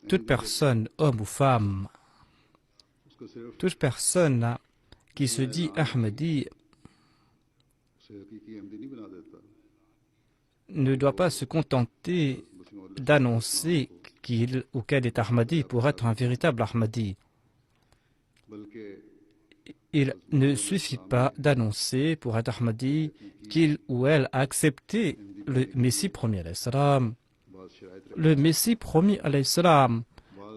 Toute personne, homme ou femme, toute personne qui se dit Ahmadi ne doit pas se contenter d'annoncer qu'il ou qu'elle est Ahmadi pour être un véritable Ahmadi. Il ne suffit pas d'annoncer pour être Ahmadi qu'il ou elle a accepté le Messie promis alayhi salam. Le Messie promis alayhi salam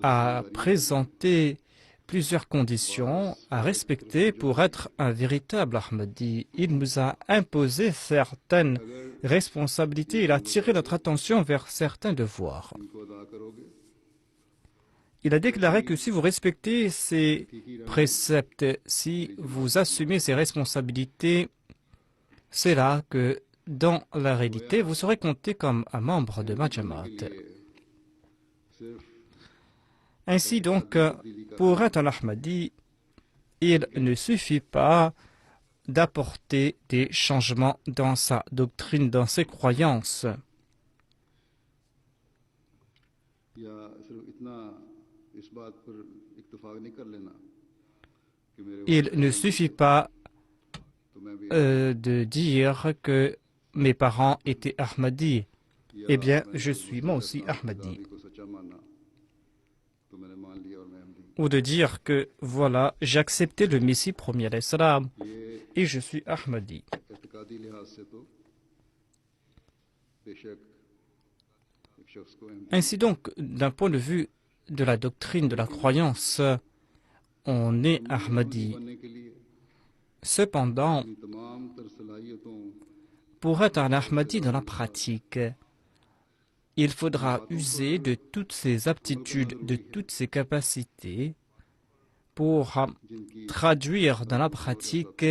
a présenté plusieurs conditions à respecter pour être un véritable Ahmadi. Il nous a imposé certaines responsabilités. Il a tiré notre attention vers certains devoirs. Il a déclaré que si vous respectez ces préceptes, si vous assumez ces responsabilités, c'est là que, dans la réalité, vous serez compté comme un membre de ma Jamaat. Ainsi donc, pour être un Ahmadi, il ne suffit pas d'apporter des changements dans sa doctrine, dans ses croyances. Il ne suffit pas de dire que mes parents étaient Ahmadis. Eh bien, je suis moi aussi Ahmadi. Ou de dire que, voilà, j'ai accepté le Messie promis alayhi salam et je suis Ahmadi. Ainsi donc, d'un point de vue de la doctrine, de la croyance, on est Ahmadi. Cependant, pour être un Ahmadi dans la pratique, il faudra user de toutes ses aptitudes, de toutes ses capacités pour traduire dans la pratique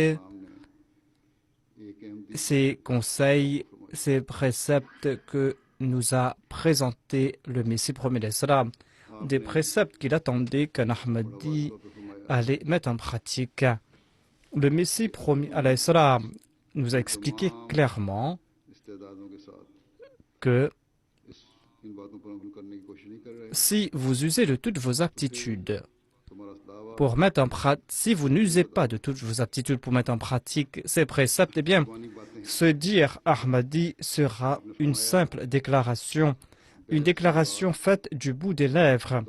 ces conseils, ces préceptes que nous a présentés le Messie promis alayhi salam, des préceptes qu'il attendait qu'un Ahmadi allait mettre en pratique. Le Messie promis alayhi salam nous a expliqué clairement que si vous usez de toutes vos aptitudes pour mettre en pratique, si vous n'usez pas de toutes vos aptitudes pour mettre en pratique ces préceptes, eh bien, se dire Ahmadi sera une simple déclaration, une déclaration faite du bout des lèvres.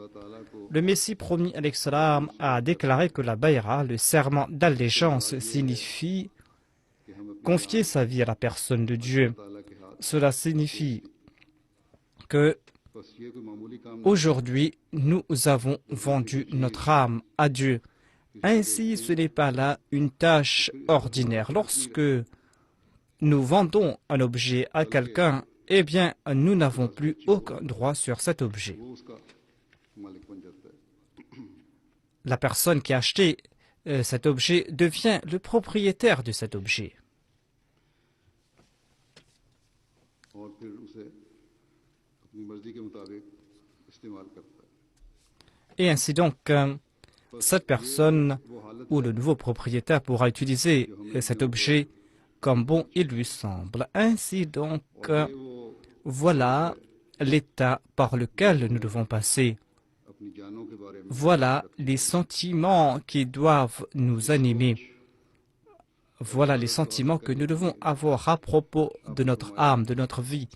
Le Messie promis alayhi salam a déclaré que la bayra, le serment d'allégeance, signifie confier sa vie à la personne de Dieu. Cela signifie que aujourd'hui, nous avons vendu notre âme à Dieu. Ainsi, ce n'est pas là une tâche ordinaire. Lorsque nous vendons un objet à quelqu'un, eh bien, nous n'avons plus aucun droit sur cet objet. La personne qui a acheté cet objet devient le propriétaire de cet objet. Et ainsi donc, cette personne ou le nouveau propriétaire pourra utiliser cet objet comme bon il lui semble. Ainsi donc, voilà l'état par lequel nous devons passer. Voilà les sentiments qui doivent nous animer. Voilà les sentiments que nous devons avoir à propos de notre âme, de notre vie.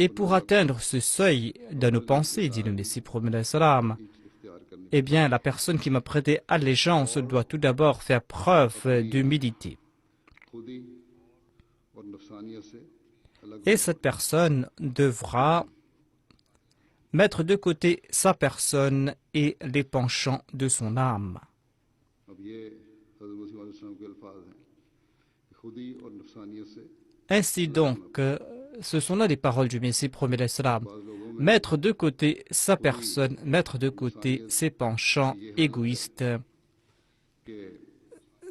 Et pour atteindre ce seuil de nos pensées, dit le Messie promis alayhi salam, eh bien, la personne qui m'a prêté allégeance doit tout d'abord faire preuve d'humilité. Et cette personne devra mettre de côté sa personne et les penchants de son âme. Ainsi donc, ce sont là les paroles du Messie promis alayhi salam. Mettre de côté sa personne, mettre de côté ses penchants égoïstes.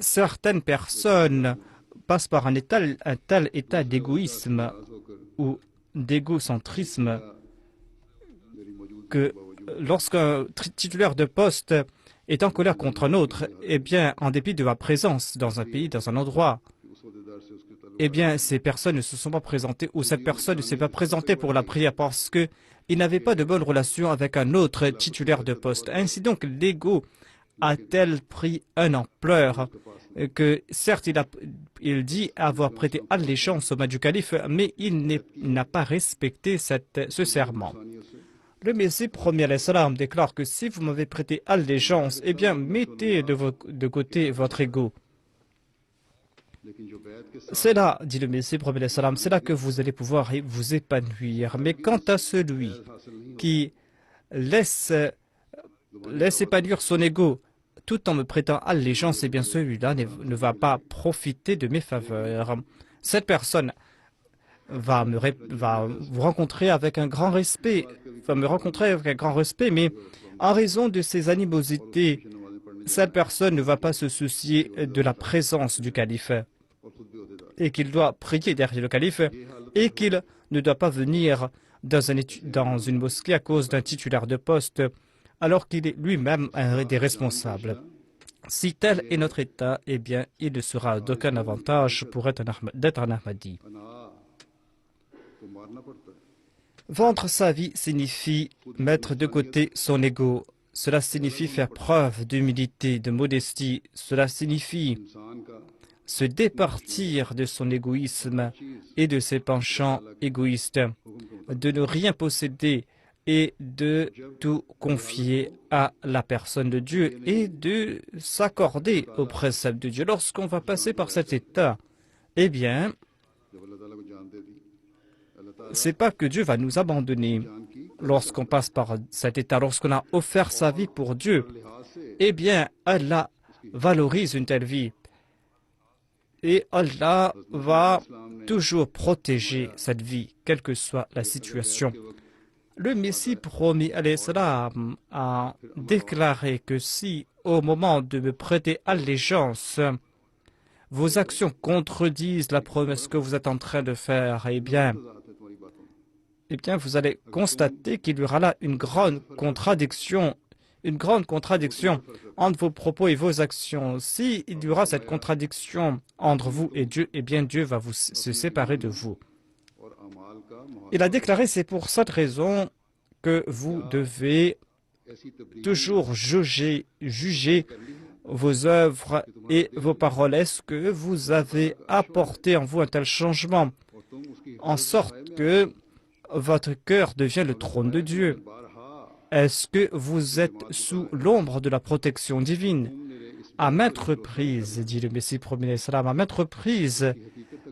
Certaines personnes passent par un tel état d'égoïsme ou d'égocentrisme que lorsqu'un titulaire de poste est en colère contre un autre, eh bien, en dépit de ma présence dans un pays, dans un endroit, eh bien, ces personnes ne se sont pas présentées ou cette personne ne s'est pas présentée pour la prière parce que il n'avait pas de bonne relation avec un autre titulaire de poste. Ainsi donc, l'ego a-t-elle pris une ampleur que certes il dit avoir prêté allégeance au maître du calife, mais il n'a pas respecté ce serment. Le Messie premier alayhi salam déclare que si vous m'avez prêté allégeance, eh bien mettez de côté votre ego. C'est là, dit le Messie premier alayhi salam, c'est là que vous allez pouvoir vous épanouir. Mais quant à celui qui laisse épanouir son ego tout en me prêtant allégeance, eh bien celui-là ne va pas profiter de mes faveurs. Cette personne va vous rencontrer avec un grand respect, mais en raison de ses animosités, cette personne ne va pas se soucier de la présence du calife et qu'il doit prier derrière le calife et qu'il ne doit pas venir dans une mosquée à cause d'un titulaire de poste alors qu'il est lui-même un des responsables. Si tel est notre état, eh bien, il ne sera d'aucun avantage pour d'être un Ahmadi. Vendre sa vie signifie mettre de côté son ego. Cela signifie faire preuve d'humilité, de modestie. Cela signifie se départir de son égoïsme et de ses penchants égoïstes, de ne rien posséder et de tout confier à la personne de Dieu et de s'accorder aux préceptes de Dieu. Lorsqu'on va passer par cet état, eh bien, c'est pas que Dieu va nous abandonner. Lorsqu'on passe par cet état, lorsqu'on a offert sa vie pour Dieu, eh bien, Allah valorise une telle vie. Et Allah va toujours protéger cette vie, quelle que soit la situation. Le Messie promis alayhi salam a déclaré que si, au moment de me prêter allégeance, vos actions contredisent la promesse que vous êtes en train de faire, eh bien, vous allez constater qu'il y aura là une grande contradiction entre vos propos et vos actions. Si il y aura cette contradiction entre vous et Dieu, eh bien Dieu va se séparer de vous. Il a déclaré, c'est pour cette raison que vous devez toujours juger vos œuvres et vos paroles. Est-ce que vous avez apporté en vous un tel changement, en sorte que votre cœur devient le trône de Dieu? Est-ce que vous êtes sous l'ombre de la protection divine? À maintes reprises, dit le Messie premier salam, à maintes reprises,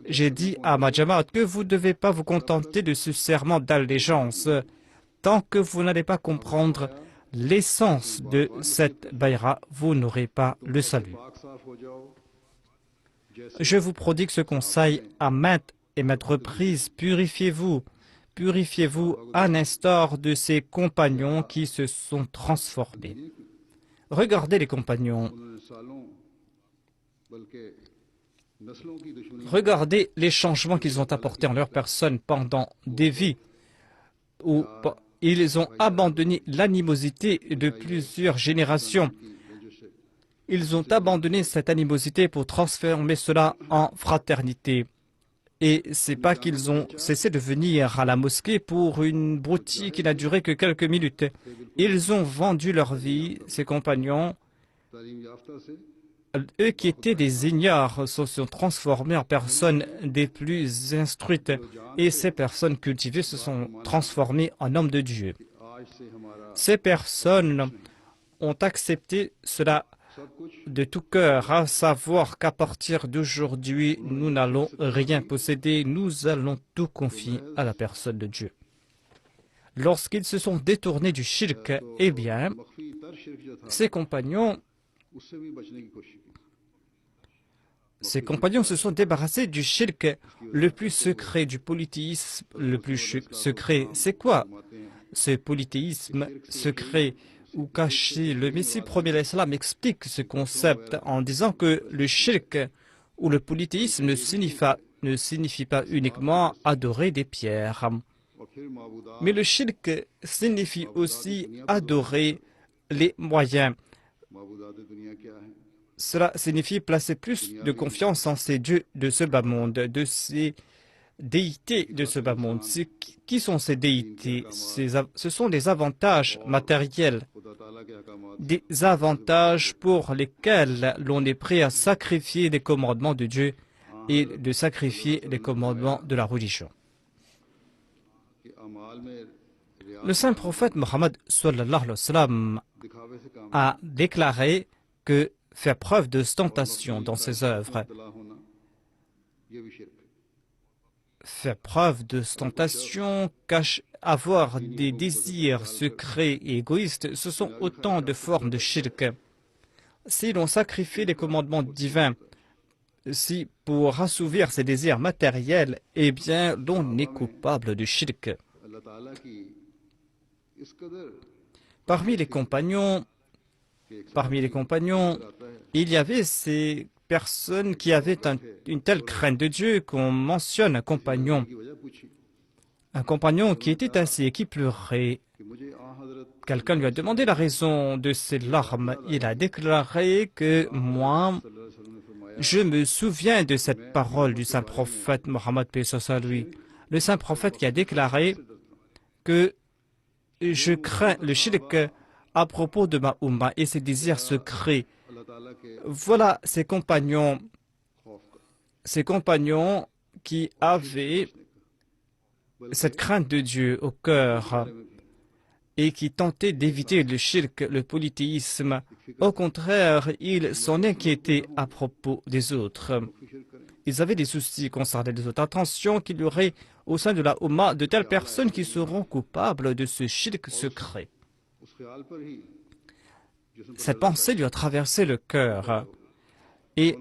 j'ai dit à ma Jamaat que vous ne devez pas vous contenter de ce serment d'allégeance tant que vous n'allez pas comprendre l'essence de cette bayra, vous n'aurez pas le salut. Je vous prodigue ce conseil à maintes et maintes reprises, purifiez-vous à l'instar de ces compagnons qui se sont transformés. Regardez les compagnons. Regardez les changements qu'ils ont apportés en leur personne pendant des vies où ils ont abandonné l'animosité de plusieurs générations. Ils ont abandonné cette animosité pour transformer cela en fraternité. Et c'est pas qu'ils ont cessé de venir à la mosquée pour une broutille qui n'a duré que quelques minutes. Ils ont vendu leur vie, ces compagnons. Eux qui étaient des ignares se sont transformés en personnes des plus instruites. Et ces personnes cultivées se sont transformées en hommes de Dieu. Ces personnes ont accepté cela de tout cœur, à savoir qu'à partir d'aujourd'hui, nous n'allons rien posséder, nous allons tout confier à la personne de Dieu. Lorsqu'ils se sont détournés du shirk, eh bien, ces compagnons se sont débarrassés du shirk le plus secret, du polythéisme le plus secret. C'est quoi ce polythéisme secret ou caché? Le Messie premier l'Islam explique ce concept en disant que le shirk ou le polythéisme ne signifie pas uniquement adorer des pierres. Mais le shirk signifie aussi adorer les moyens. Cela signifie placer plus de confiance en ces dieux de ce bas monde, de ces déités de ce bas monde. Qui sont ces déités? Ce sont des avantages matériels, des avantages pour lesquels l'on est prêt à sacrifier les commandements de Dieu et de sacrifier les commandements de la religion. Le saint prophète Mohammed sallallahu alayhi wa sallam a déclaré que faire preuve d'ostentation dans ses œuvres, faire preuve d'ostentation, avoir des désirs secrets et égoïstes, ce sont autant de formes de shirk. Si l'on sacrifie les commandements divins, si pour assouvir ses désirs matériels, eh bien l'on est coupable de shirk. Parmi les compagnons, il y avait ces personnes qui avaient une telle crainte de Dieu qu'on mentionne un compagnon qui était assis et qui pleurait. Quelqu'un lui a demandé la raison de ses larmes. Il a déclaré que moi, je me souviens de cette parole du saint prophète Mohammed paix soit lui. Le saint prophète qui a déclaré que je crains le shirk à propos de ma Ummah et ses désirs secrets. Voilà ces compagnons qui avaient cette crainte de Dieu au cœur et qui tentaient d'éviter le shirk, le polythéisme. Au contraire, ils s'en inquiétaient à propos des autres. Ils avaient des soucis concernant les autres. Attention qu'il y aurait au sein de la Ummah de telles personnes qui seront coupables de ce shirk secret. Cette pensée lui a traversé le cœur et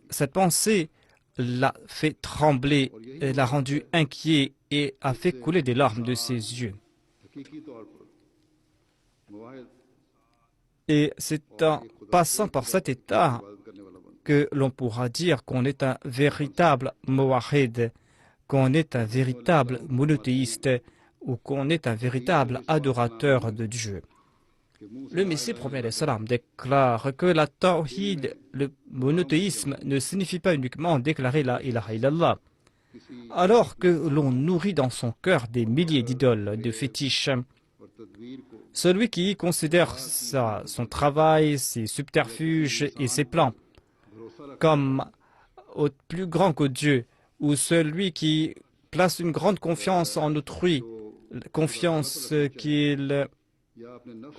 cette pensée l'a fait trembler, l'a rendu inquiet et a fait couler des larmes de ses yeux. Et c'est en passant par cet état que l'on pourra dire qu'on est un véritable muwahhid, qu'on est un véritable monothéiste ou qu'on est un véritable adorateur de Dieu. Le Messie prophète salam déclare que la tawhid, le monothéisme, ne signifie pas uniquement déclarer la ilaha illallah. Alors que l'on nourrit dans son cœur des milliers d'idoles, de fétiches, celui qui considère son travail, ses subterfuges et ses plans comme plus grand que Dieu, ou celui qui place une grande confiance en autrui, confiance qu'il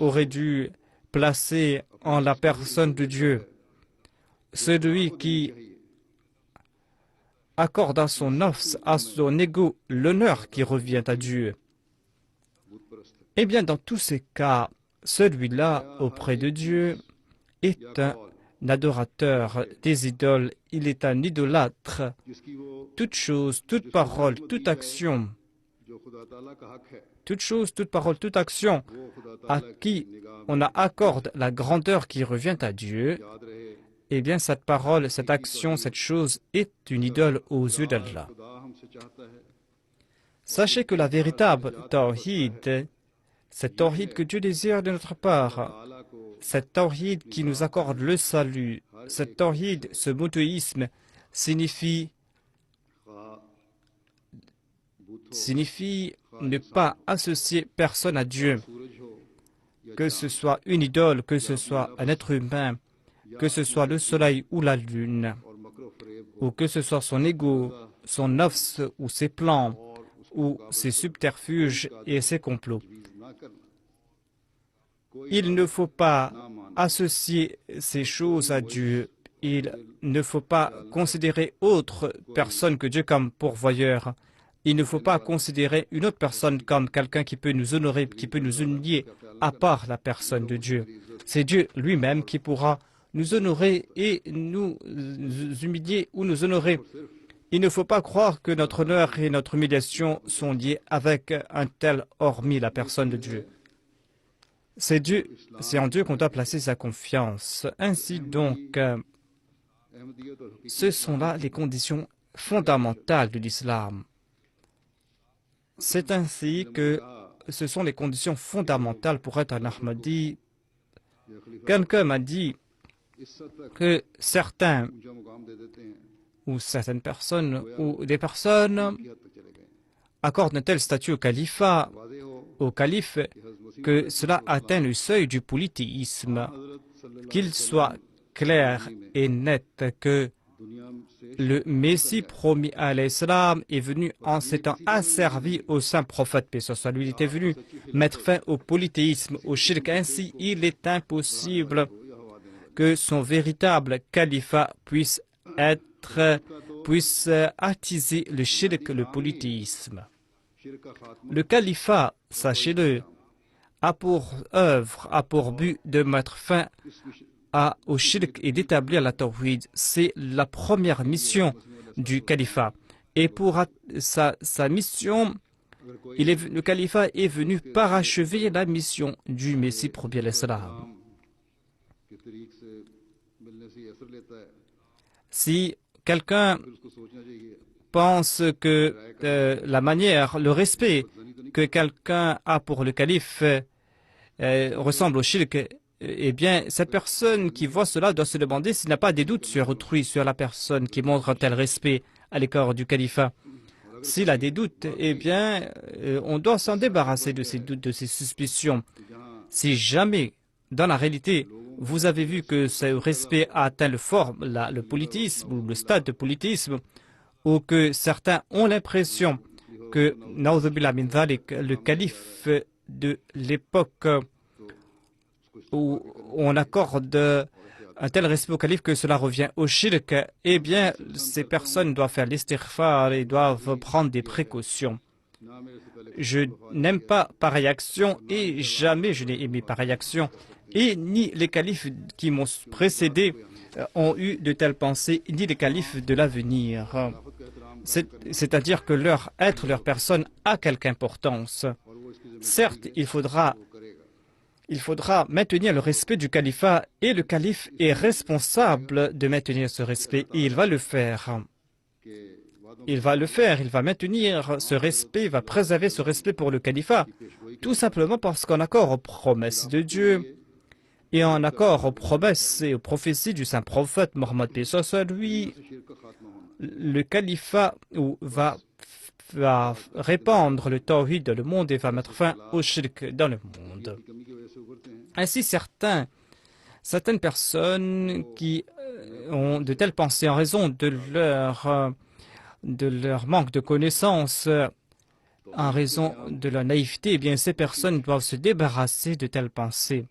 aurait dû placer en la personne de Dieu, celui qui accorde à son nafs, à son ego, l'honneur qui revient à Dieu. Eh bien, dans tous ces cas, celui-là, auprès de Dieu, est un adorateur des idoles, il est un idolâtre. Toute chose, toute parole, toute action, à qui on accorde la grandeur qui revient à Dieu, eh bien cette parole, cette action, cette chose est une idole aux yeux d'Allah. Sachez que la véritable tawhid, cette tawhid que Dieu désire de notre part, cette tawhid qui nous accorde le salut, cette tawhid, ce monothéisme, signifie ne pas associer personne à Dieu, que ce soit une idole, que ce soit un être humain, que ce soit le soleil ou la lune, ou que ce soit son ego, son nafs ou ses plans, ou ses subterfuges et ses complots. Il ne faut pas associer ces choses à Dieu. Il ne faut pas considérer autre personne que Dieu comme pourvoyeur. Il ne faut pas considérer une autre personne comme quelqu'un qui peut nous honorer, qui peut nous humilier, à part la personne de Dieu. C'est Dieu lui-même qui pourra nous honorer et nous humilier ou nous honorer. Il ne faut pas croire que notre honneur et notre humiliation sont liés avec un tel hormis la personne de Dieu. C'est en Dieu qu'on doit placer sa confiance. Ainsi donc, ce sont là les conditions fondamentales de l'islam. C'est ainsi que ce sont les conditions fondamentales pour être un Ahmadi. Quelqu'un m'a dit que certains ou certaines personnes ou des personnes accordent un tel statut au calife, que cela atteint le seuil du polythéisme. Qu'il soit clair et net que le Messie promis à l'Islam est venu en s'étant asservi au saint prophète, paix soit lui, il était venu mettre fin au polythéisme, au shirk. Ainsi, il est impossible que son véritable califat puisse attiser le shirk, le polythéisme. Le califat, sachez-le, a pour œuvre, a pour but de mettre fin au shirk et d'établir la tawhid. C'est la première mission du califat. Et pour sa mission, le califat est venu parachever la mission du Messie promis l'Islam. Si quelqu'un pense que la manière, le respect que quelqu'un a pour le calife ressemble au shirk, eh bien, cette personne qui voit cela doit se demander s'il n'a pas des doutes sur autrui, sur la personne qui montre un tel respect à l'égard du califat. S'il a des doutes, eh bien, on doit s'en débarrasser de ces doutes, de ces suspicions. Si jamais, dans la réalité, vous avez vu que ce respect a atteint le polythéisme ou le stade de polythéisme, ou que certains ont l'impression que, na'udhu min dhalik, le calife de l'époque où on accorde un tel respect au calife que cela revient au shirk, eh bien, ces personnes doivent faire l'istighfar et doivent prendre des précautions. Je n'aime pas pareille action et jamais je n'ai aimé pareille action. Et ni les califes qui m'ont précédé ont eu de telles pensées, ni les califes de l'avenir. C'est-à-dire que leur être, leur personne a quelque importance. Certes, il faudra maintenir le respect du califat et le calife est responsable de maintenir ce respect et il va le faire. Il va le faire, il va maintenir ce respect, il va préserver ce respect pour le califat, tout simplement parce qu'en accord aux promesses de Dieu et en accord aux promesses et aux prophéties du saint prophète Mohammed paix soit lui, le califat va répandre le tawhid dans le monde et va mettre fin au shirk dans le monde. Ainsi, certaines personnes qui ont de telles pensées en raison de leur manque de connaissances, en raison de leur naïveté, eh bien, ces personnes doivent se débarrasser de telles pensées.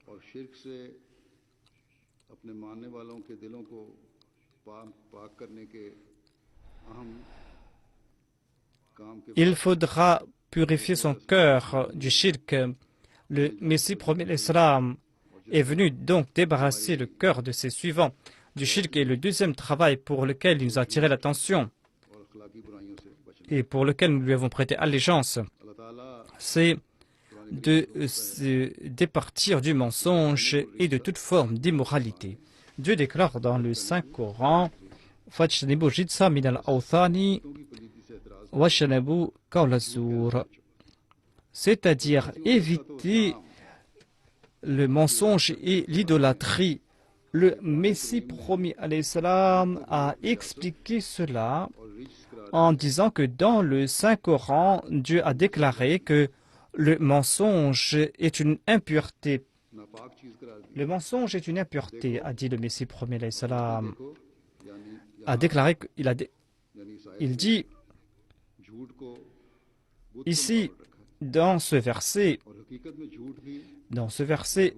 Il faudra purifier son cœur du shirk. Le Messie promis l'Islam est venu donc débarrasser le cœur de ses suivants du shirk et le deuxième travail pour lequel il nous a attiré l'attention et pour lequel nous lui avons prêté allégeance, c'est de se départir du mensonge et de toute forme d'immoralité. Dieu déclare dans le Saint-Coran Fajtanibu jitsa min al-awthani washanabu qawla-zur, c'est-à-dire éviter le mensonge et l'idolâtrie. Le Messie promis alayhi salam a expliqué cela en disant que dans le Saint-Coran, Dieu a déclaré que le mensonge est une impureté. Le mensonge est une impureté, a dit le Messie promis alayhi salam. A déclaré il dit ici dans ce verset,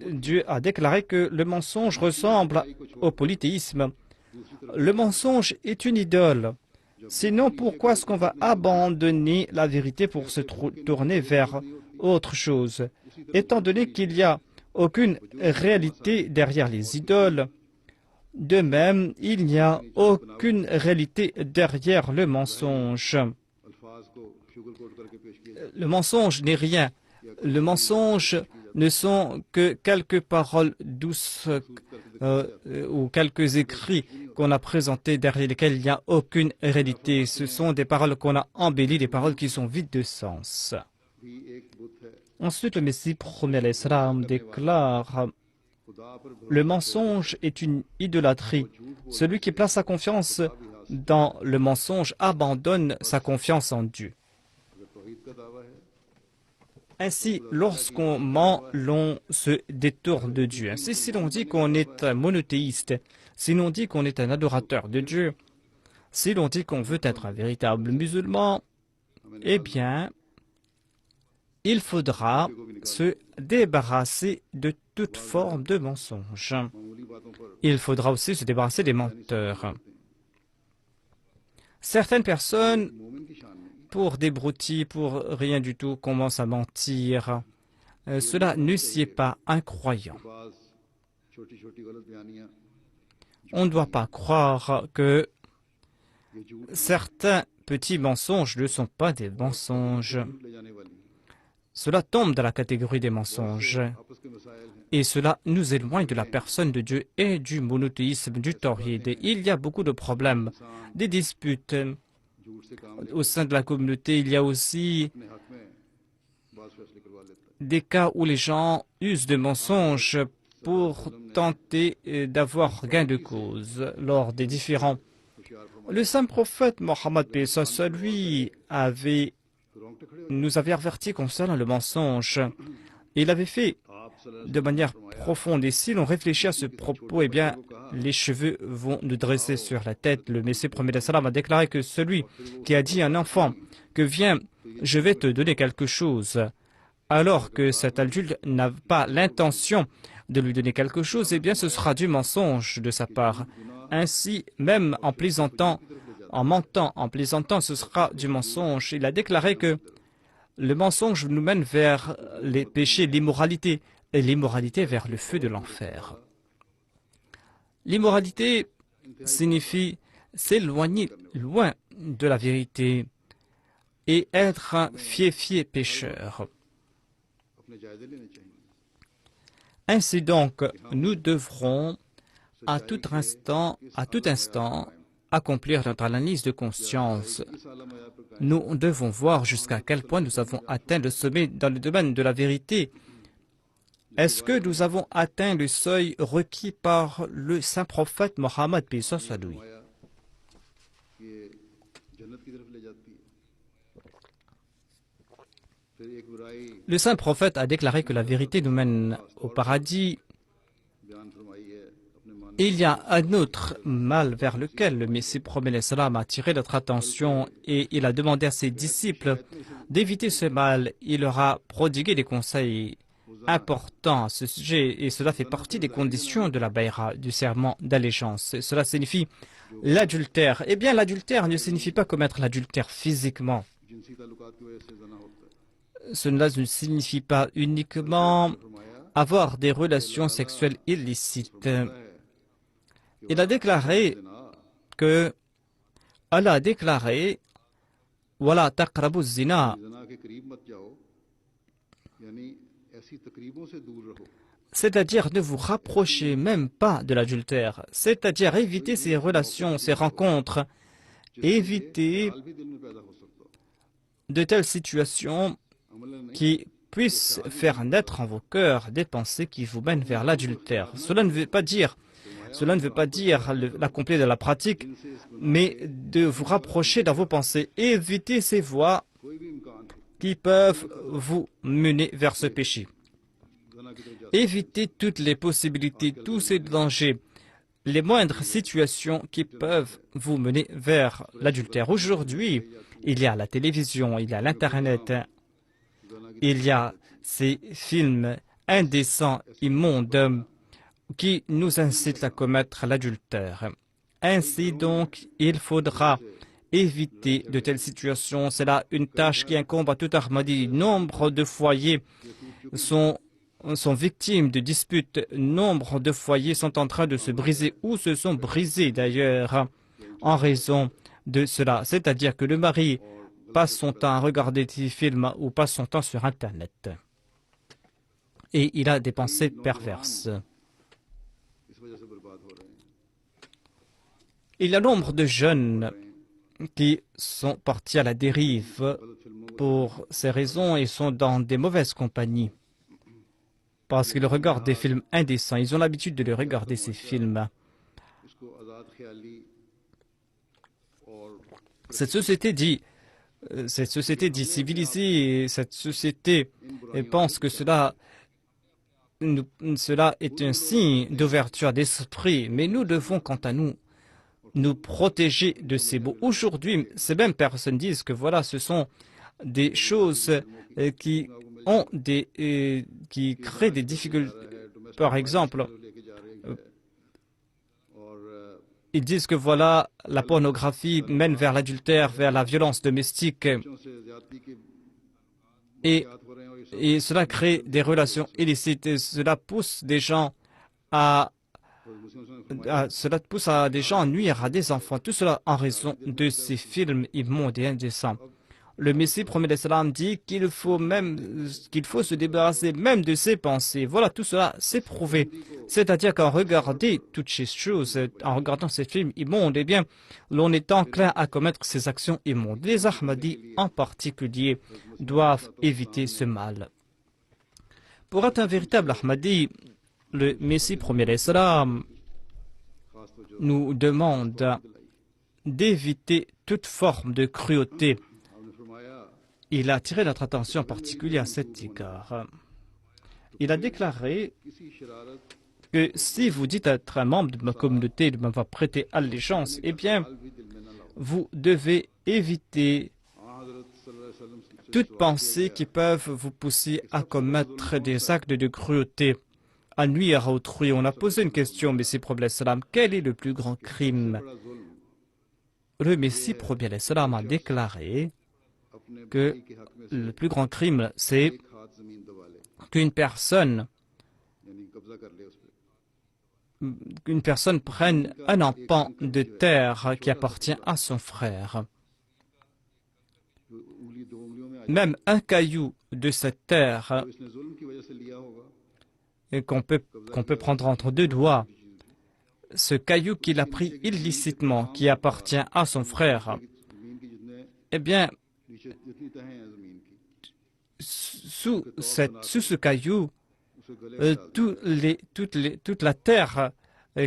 Dieu a déclaré que le mensonge ressemble au polythéisme. Le mensonge est une idole. Sinon, pourquoi est-ce qu'on va abandonner la vérité pour se tourner vers autre chose? Étant donné qu'il n'y a aucune réalité derrière les idoles, de même, il n'y a aucune réalité derrière le mensonge. Le mensonge n'est rien. Le mensonge ne sont que quelques paroles douces ou quelques écrits qu'on a présentés derrière lesquels il n'y a aucune réalité. Ce sont des paroles qu'on a embellies, des paroles qui sont vides de sens. Ensuite, le Messie promis alayhi salam déclare: le mensonge est une idolâtrie. Celui qui place sa confiance dans le mensonge abandonne sa confiance en Dieu. Ainsi, lorsqu'on ment, l'on se détourne de Dieu. Ainsi, si l'on dit qu'on est un monothéiste, si l'on dit qu'on est un adorateur de Dieu, si l'on dit qu'on veut être un véritable musulman, eh bien, il faudra se débarrasser de toute forme de mensonge. Il faudra aussi se débarrasser des menteurs. Certaines personnes, pour des broutilles, pour rien du tout, commencent à mentir. Cela ne sied pas un croyant. On ne doit pas croire que certains petits mensonges ne sont pas des mensonges. Cela tombe dans la catégorie des mensonges. Et cela nous éloigne de la personne de Dieu et du monothéisme, du tawhid. Il y a beaucoup de problèmes, des disputes. Au sein de la communauté, il y a aussi des cas où les gens usent de mensonges pour tenter d'avoir gain de cause lors des différends. Le saint prophète Mohammed lui nous avait averti concernant le mensonge. Il avait fait de manière profonde. Et si l'on réfléchit à ce propos, eh bien, les cheveux vont nous dresser sur la tête. Le Messie premier salam a déclaré que celui qui a dit à un enfant que viens, je vais te donner quelque chose, alors que cet adulte n'a pas l'intention de lui donner quelque chose, eh bien, ce sera du mensonge de sa part. Ainsi, même en plaisantant, en mentant, en plaisantant, ce sera du mensonge. Il a déclaré que le mensonge nous mène vers les péchés, l'immoralité, et l'immoralité vers le feu de l'enfer. L'immoralité signifie s'éloigner loin de la vérité et être un fier pécheur. Ainsi donc, nous devrons à tout instant accomplir notre analyse de conscience. Nous devons voir jusqu'à quel point nous avons atteint le sommet dans le domaine de la vérité. Est-ce que nous avons atteint le seuil requis par le saint prophète Mohammed paix soit lui? Le saint prophète a déclaré que la vérité nous mène au paradis. Il y a un autre mal vers lequel le Messie promet salam a attiré notre attention et il a demandé à ses disciples d'éviter ce mal. Il leur a prodigué des conseils importants à ce sujet et cela fait partie des conditions de la bayra, du serment d'allégeance. Cela signifie l'adultère. Eh bien, l'adultère ne signifie pas commettre l'adultère physiquement. Cela ne signifie pas uniquement avoir des relations sexuelles illicites. Il a déclaré que Allah a déclaré Wala taqrabu zina. C'est-à-dire ne vous rapprochez même pas de l'adultère, c'est-à-dire éviter ces relations, ces rencontres, éviter de telles situations qui puissent faire naître en vos cœurs des pensées qui vous mènent vers l'adultère. Cela ne veut pas dire l'accomplir de la pratique, mais de vous rapprocher dans vos pensées. Évitez ces voies qui peuvent vous mener vers ce péché. Évitez toutes les possibilités, tous ces dangers, les moindres situations qui peuvent vous mener vers l'adultère. Aujourd'hui, il y a la télévision, il y a l'Internet, il y a ces films indécents, immondes, qui nous incitent à commettre l'adultère. Ainsi donc, il faudra éviter de telles situations. C'est là une tâche qui incombe à tout Ahmadi. Nombre de foyers sont victimes de disputes. Nombre de foyers sont en train de se briser ou se sont brisés d'ailleurs en raison de cela. C'est-à-dire que le mari passe son temps à regarder des films ou passe son temps sur Internet. Et il a des pensées perverses. Il y a nombre de jeunes qui sont partis à la dérive pour ces raisons et sont dans des mauvaises compagnies parce qu'ils regardent des films indécents. Ils ont l'habitude de les regarder, ces films. Cette société dit civilisée, et cette société pense que cela est un signe d'ouverture d'esprit, mais nous devons, quant à nous, nous protéger de ces mots. Aujourd'hui, ces mêmes personnes disent que voilà, ce sont des choses qui créent des difficultés. Par exemple, ils disent que voilà, la pornographie mène vers l'adultère, vers la violence domestique, et cela crée des relations illicites. Et cela pousse des gens à nuire à des enfants. Tout cela en raison de ces films immondes et indécents. Le Messie, promet l'Islam, dit qu'il faut se débarrasser même de ses pensées. Voilà, tout cela c'est prouvé. C'est-à-dire qu'en regardant toutes ces choses, en regardant ces films immondes, eh bien, l'on est enclin à commettre ces actions immondes. Les Ahmadis, en particulier, doivent éviter ce mal. Pour être un véritable Ahmadi, le Messie, promet l'Islam, nous demande d'éviter toute forme de cruauté. Il a attiré notre attention en particulier à cet égard. Il a déclaré que si vous dites être un membre de ma communauté de m'avoir prêté allégeance, eh bien, vous devez éviter toute pensée qui peuvent vous pousser à commettre des actes de cruauté, à nuire à autrui. On a posé une question, Messie prophète salam, quel est le plus grand crime? Le Messie prophète salam a déclaré que le plus grand crime, c'est qu'une personne prenne un empan de terre qui appartient à son frère. Même un caillou de cette terre qu'on peut prendre entre deux doigts, ce caillou qu'il a pris illicitement, qui appartient à son frère, eh bien, sous ce caillou, toute la terre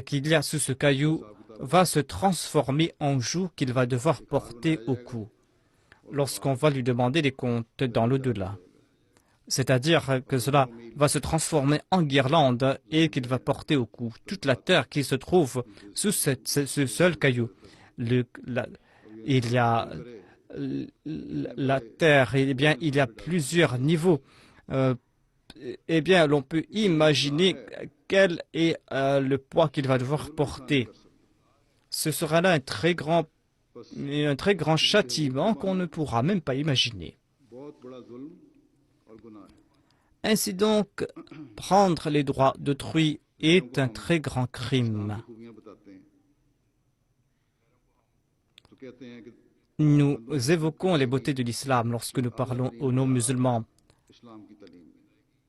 qu'il y a sous ce caillou va se transformer en joug qu'il va devoir porter au cou lorsqu'on va lui demander des comptes dans l'au-delà. C'est-à-dire que cela va se transformer en guirlande et qu'il va porter au cou toute la terre qui se trouve sous ce seul caillou. Il y a la terre, eh bien, il y a plusieurs niveaux. Eh bien, l'on peut imaginer quel est le poids qu'il va devoir porter. Ce sera là un très grand châtiment qu'on ne pourra même pas imaginer. Ainsi donc, prendre les droits d'autrui est un très grand crime. Nous évoquons les beautés de l'islam lorsque nous parlons aux non-musulmans.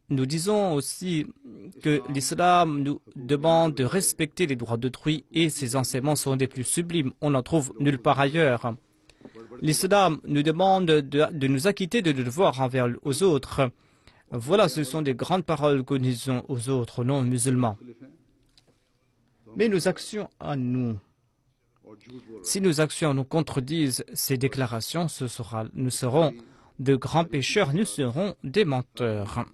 Nous disons aussi que l'islam nous demande de respecter les droits d'autrui et ses enseignements sont des plus sublimes. On n'en trouve nulle part ailleurs. L'islam nous demande de nous acquitter de nos devoirs envers aux autres. Voilà, ce sont des grandes paroles que nous disons aux autres non-musulmans. Mais nos actions à nous, si nos actions nous contredisent ces déclarations, nous serons de grands pécheurs, nous serons des menteurs.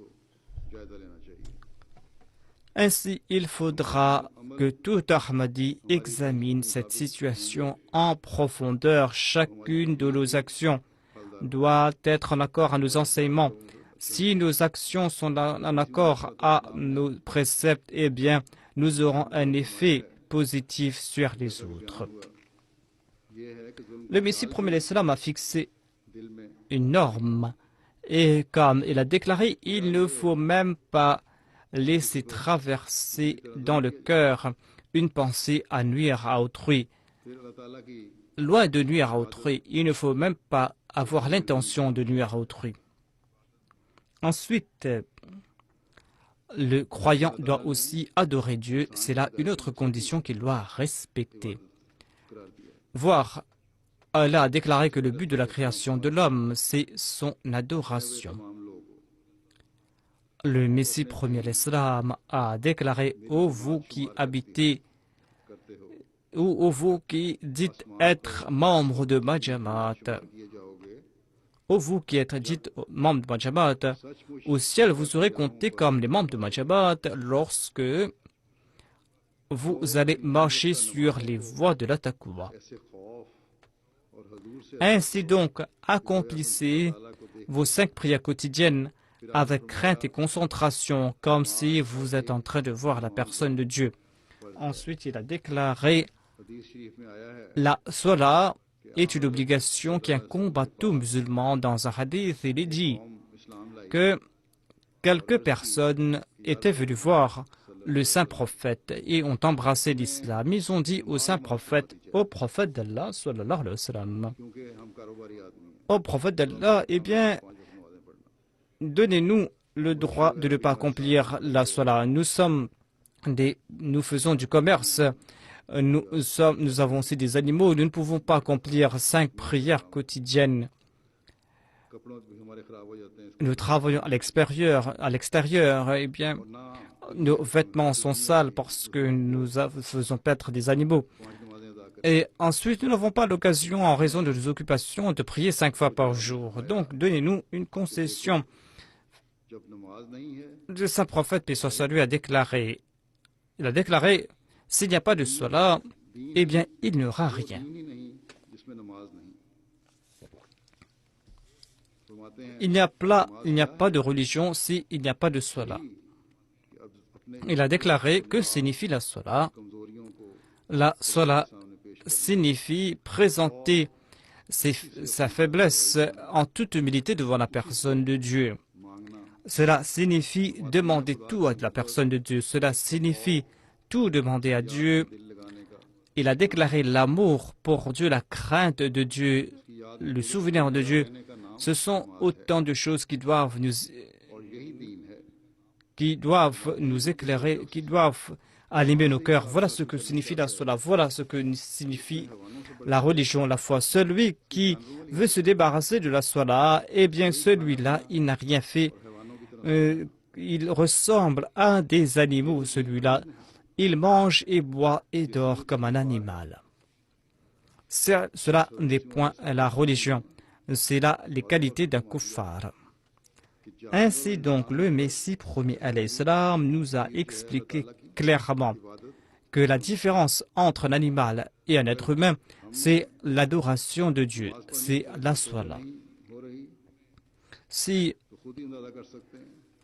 Ainsi, il faudra que tout Ahmadi examine cette situation en profondeur. Chacune de nos actions doit être en accord à nos enseignements. Si nos actions sont en accord à nos préceptes, eh bien, nous aurons un effet positif sur les autres. Le Messie promet l'Islam a fixé une norme et comme il a déclaré, il ne faut même pas laisser traverser dans le cœur une pensée à nuire à autrui. Loin de nuire à autrui, il ne faut même pas avoir l'intention de nuire à autrui. Ensuite, le croyant doit aussi adorer Dieu. C'est là une autre condition qu'il doit respecter. Voir Allah a déclaré que le but de la création de l'homme, c'est son adoration. Le Messie premier l'Islam a déclaré « Ô vous qui habitez ou vous qui dites être membre de ma Jamaat, ou vous qui êtes dites membre de ma Jamaat, au ciel vous serez comptés comme les membres de ma Jamaat lorsque vous allez marcher sur les voies de la taqwa. Ainsi donc, accomplissez vos 5 prières quotidiennes avec crainte et concentration, comme si vous êtes en train de voir la personne de Dieu. Ensuite, il a déclaré la salat est une obligation qui incombe à tout musulman. Dans un hadith, il est dit que quelques personnes étaient venues voir le saint prophète et ont embrassé l'islam. Ils ont dit au saint prophète, au prophète d'Allah, sallallahu alayhi wa sallam, au prophète d'Allah, eh bien, donnez-nous le droit de ne pas accomplir la salat. Nous faisons du commerce, nous avons aussi des animaux, nous ne pouvons pas accomplir 5 prières quotidiennes. Nous travaillons à l'extérieur, eh bien, nos vêtements sont sales parce que nous faisons paître des animaux. Et ensuite, nous n'avons pas l'occasion, en raison de nos occupations, de prier 5 fois par jour. Donc, donnez-nous une concession. Le saint prophète, paix soit sur lui, a déclaré, s'il n'y a pas de salat, eh bien, il n'y aura rien. Il n'y a pas de religion s'il n'y a pas de salat. Il a déclaré que signifie la salat. La salat signifie présenter sa faiblesse en toute humilité devant la personne de Dieu. Cela signifie demander tout à la personne de Dieu. Cela signifie tout demander à Dieu. Il a déclaré l'amour pour Dieu, la crainte de Dieu, le souvenir de Dieu. Ce sont autant de choses qui doivent nous éclairer, qui doivent allumer nos cœurs. Voilà ce que signifie la salat. Voilà ce que signifie la religion, la foi. Celui qui veut se débarrasser de la salat, eh bien celui-là, il n'a rien fait. Il ressemble à des animaux, celui-là. Il mange et boit et dort comme un animal. Cela n'est point la religion. C'est là les qualités d'un kuffar. Ainsi donc, le Messie promis alayhi salam nous a expliqué clairement que la différence entre un animal et un être humain, c'est l'adoration de Dieu, c'est la salat. Si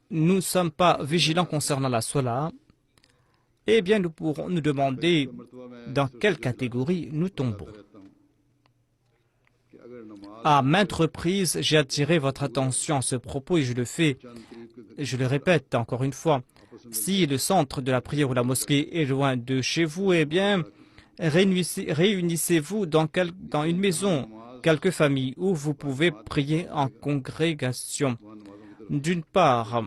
nous ne sommes pas vigilants concernant la salat, eh bien nous pourrons nous demander dans quelle catégorie nous tombons. À maintes reprises, j'ai attiré votre attention à ce propos et je le répète encore une fois. Si le centre de la prière ou la mosquée est loin de chez vous, eh bien, réunissez-vous dans une maison, quelques familles où vous pouvez prier en congrégation. D'une part,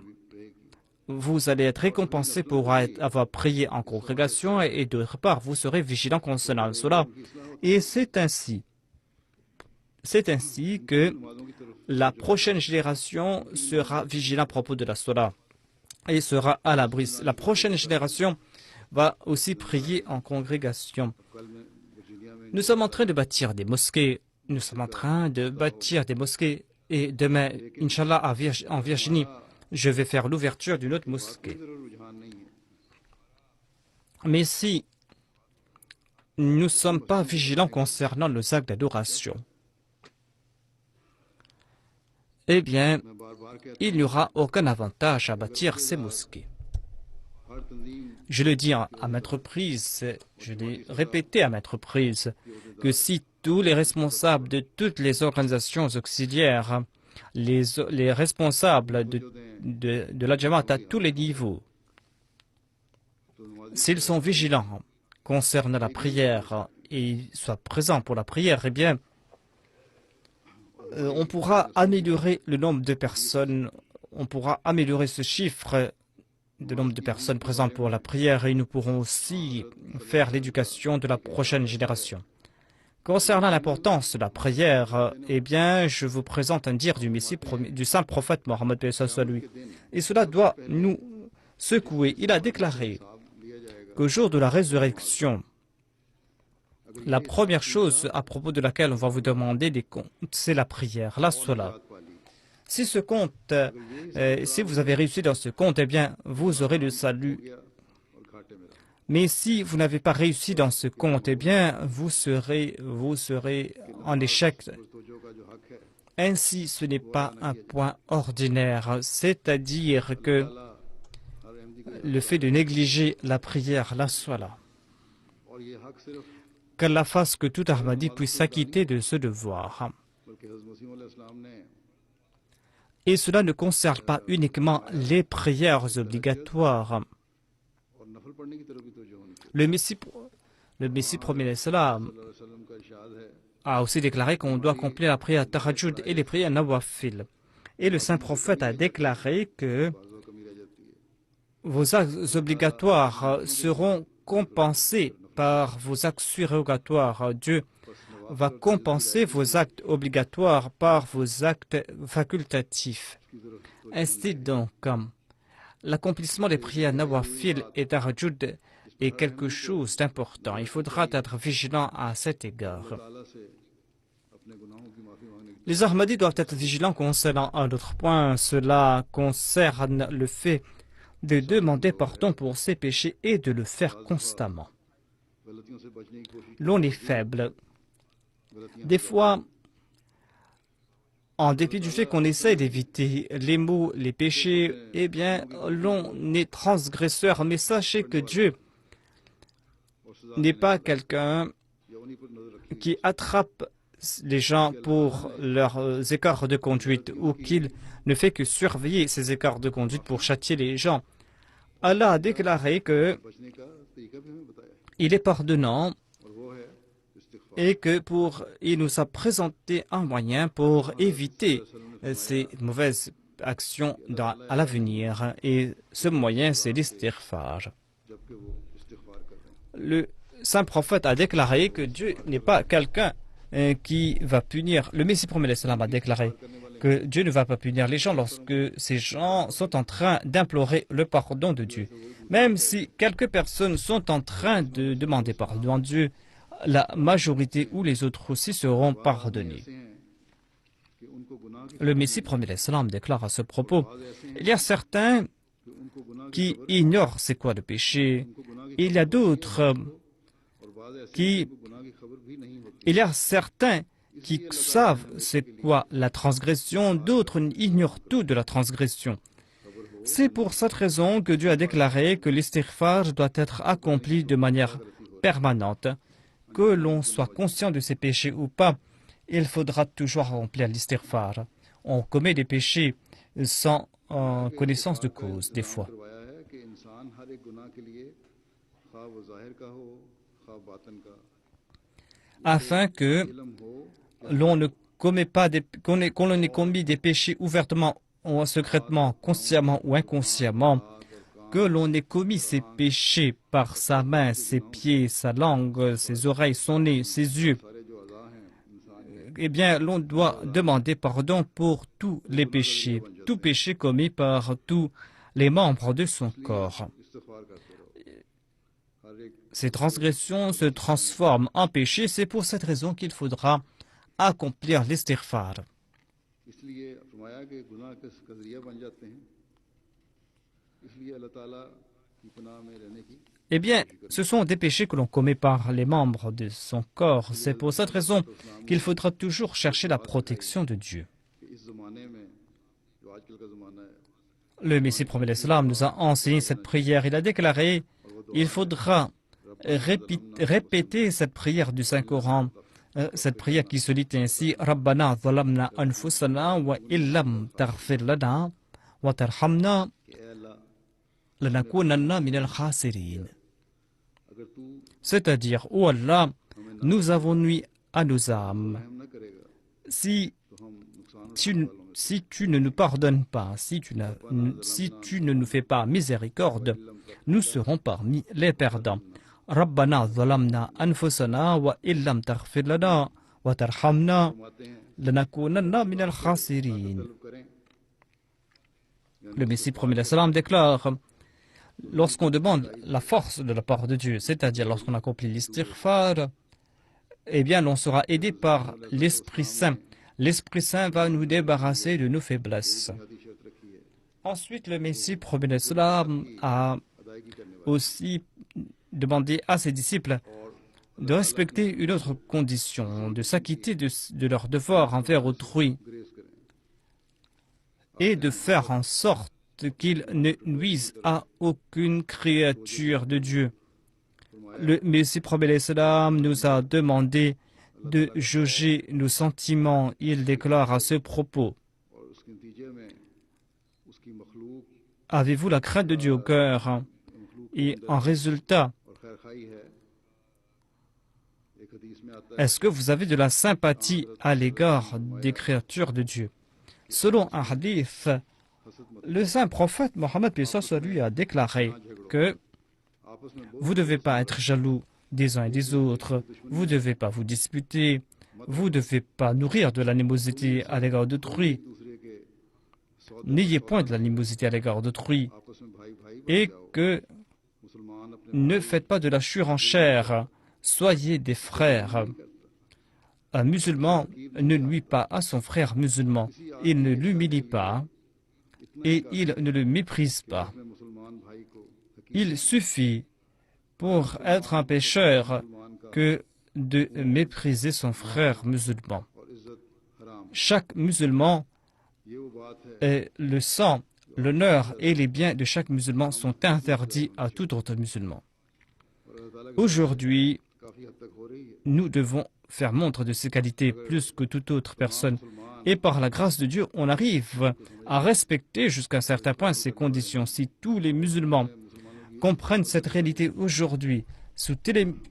vous allez être récompensé pour avoir prié en congrégation et d'autre part, vous serez vigilant concernant cela. Et c'est ainsi que la prochaine génération sera vigilante à propos de la salat et sera à l'abri. La prochaine génération va aussi prier en congrégation. Nous sommes en train de bâtir des mosquées. Et demain, Inch'Allah, en Virginie, je vais faire l'ouverture d'une autre mosquée. Mais si nous ne sommes pas vigilants concernant nos actes d'adoration, eh bien, il n'y aura aucun avantage à bâtir ces mosquées. Je le dis à maintes reprises, je l'ai répété à maintes reprises, que si tous les responsables de toutes les organisations auxiliaires, les responsables de la Jamaat à tous les niveaux, s'ils sont vigilants concernant la prière et soient présents pour la prière, eh bien, on pourra améliorer le nombre de personnes, on pourra améliorer ce chiffre de nombre de personnes présentes pour la prière et nous pourrons aussi faire l'éducation de la prochaine génération. Concernant l'importance de la prière, eh bien, je vous présente un dire du Messie, du saint prophète Mohammed lui. Et cela doit nous secouer. Il a déclaré qu'au jour de la résurrection, La première chose à propos de laquelle on va vous demander des comptes, c'est la prière, la salat. Si ce compte, si vous avez réussi dans ce compte, eh bien, vous aurez le salut. Mais si vous n'avez pas réussi dans ce compte, eh bien, vous serez en échec. Ainsi, ce n'est pas un point ordinaire, c'est-à-dire que le fait de négliger la prière, la salat, qu'Allah fasse que tout Ahmadi puisse s'acquitter de ce devoir. Et cela ne concerne pas uniquement les prières obligatoires. Le Messie premier salam a aussi déclaré qu'on doit accomplir la prière Tahajjud et les prières Nawafil. Et le saint prophète a déclaré que vos actes obligatoires seront compensés par vos actes surrogatoires. Dieu va compenser vos actes obligatoires par vos actes facultatifs. Ainsi donc, l'accomplissement des prières Nawafil et Tahajjud est quelque chose d'important. Il faudra être vigilant à cet égard. Les Ahmadis doivent être vigilants concernant un autre point. Cela concerne le fait de demander pardon pour ses péchés et de le faire constamment. L'on est faible. Des fois, en dépit du fait qu'on essaie d'éviter les maux, les péchés, eh bien, l'on est transgresseur. Mais sachez que Dieu n'est pas quelqu'un qui attrape les gens pour leurs écarts de conduite ou qu'il ne fait que surveiller ces écarts de conduite pour châtier les gens. Allah a déclaré que il est pardonnant et que il nous a présenté un moyen pour éviter ces mauvaises actions à l'avenir. Et ce moyen, c'est l'istighfar. Le saint prophète a déclaré que Dieu n'est pas quelqu'un qui va punir. Le Messie premier a déclaré que Dieu ne va pas punir les gens lorsque ces gens sont en train d'implorer le pardon de Dieu. Même si quelques personnes sont en train de demander pardon à Dieu, la majorité ou les autres aussi seront pardonnés. Le Messie premier déclare à ce propos, il y a certains qui ignorent c'est quoi le péché, il y a d'autres il y a certains qui savent c'est quoi la transgression, d'autres ignorent tout de la transgression. C'est pour cette raison que Dieu a déclaré que l'istighfar doit être accompli de manière permanente. Que l'on soit conscient de ses péchés ou pas, il faudra toujours accomplir l'istighfar. On commet des péchés sans connaissance de cause, des fois. Afin que l'on ne commet pas qu'on ait commis des péchés ouvertement ou secrètement, consciemment ou inconsciemment, que l'on ait commis ces péchés par sa main, ses pieds, sa langue, ses oreilles, son nez, ses yeux, eh bien, l'on doit demander pardon pour tous les péchés, tout péché commis par tous les membres de son corps. Ces transgressions se transforment en péché, c'est pour cette raison qu'il faudra accomplir l'istighfar. Eh bien, ce sont des péchés que l'on commet par les membres de son corps. C'est pour cette raison qu'il faudra toujours chercher la protection de Dieu. Le Messie premier nous a enseigné cette prière. Il a déclaré, il faudra répéter cette prière du Saint-Coran. Cette prière qui se lit ainsi, Rabbana zalamna anfusana wa illam taghfir lana wa tarhamna lanakunanna minal khasirin. C'est-à-dire, ô Allah, nous avons nui à nos âmes. Si tu ne nous pardonnes pas, si tu ne nous fais pas miséricorde, nous serons parmi les perdants. Rabbana zalamna anfusana wa illam taghfir lana wa tarhamna lanakunanna minal khasirin. Le Messie premier salam déclare, lorsqu'on demande la force de la part de Dieu, c'est-à-dire lorsqu'on accomplit l'istighfar, eh bien, l'on sera aidé par l'Esprit Saint. L'Esprit Saint va nous débarrasser de nos faiblesses. Ensuite, le Messie, prophète d'Islam, a aussi demandé à ses disciples de respecter une autre condition, de s'acquitter de leur devoir envers autrui et de faire en sorte qu'ils ne nuisent à aucune créature de Dieu. Le Messie prophète d'Islam nous a demandé de jauger nos sentiments. Il déclare à ce propos: avez-vous la crainte de Dieu au cœur? Et en résultat, est-ce que vous avez de la sympathie à l'égard des créatures de Dieu? Selon un hadith, le saint prophète Mohammed lui a déclaré que vous ne devez pas être jaloux des uns et des autres, vous ne devez pas vous disputer, vous ne devez pas nourrir de l'animosité à l'égard d'autrui. N'ayez point de l'animosité à l'égard d'autrui et que ne faites pas de la surenchère, soyez des frères. Un musulman ne nuit pas à son frère musulman, il ne l'humilie pas et il ne le méprise pas. Il suffit pour être un pécheur que de mépriser son frère musulman. Chaque musulman, le sang, l'honneur et les biens de chaque musulman sont interdits à tout autre musulman. Aujourd'hui, nous devons faire montre de ces qualités plus que toute autre personne. Et par la grâce de Dieu, on arrive à respecter jusqu'à un certain point ces conditions. Si tous les musulmans comprennent cette réalité aujourd'hui, si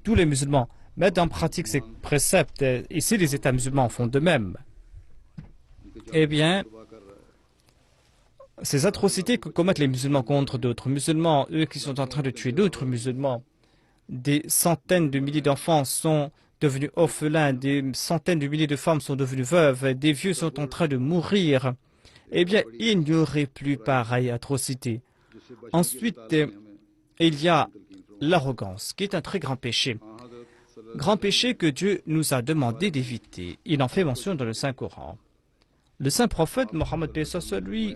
tous les musulmans mettent en pratique ces préceptes, et si les États musulmans font de même, eh bien, ces atrocités que commettent les musulmans contre d'autres musulmans, eux qui sont en train de tuer d'autres musulmans, des centaines de milliers d'enfants sont devenus orphelins, des centaines de milliers de femmes sont devenues veuves, des vieux sont en train de mourir, eh bien, il n'y aurait plus pareille atrocité. Ensuite, il y a l'arrogance, qui est un très grand péché. Grand péché que Dieu nous a demandé d'éviter. Il en fait mention dans le Saint-Coran. Le saint prophète Mohammed lui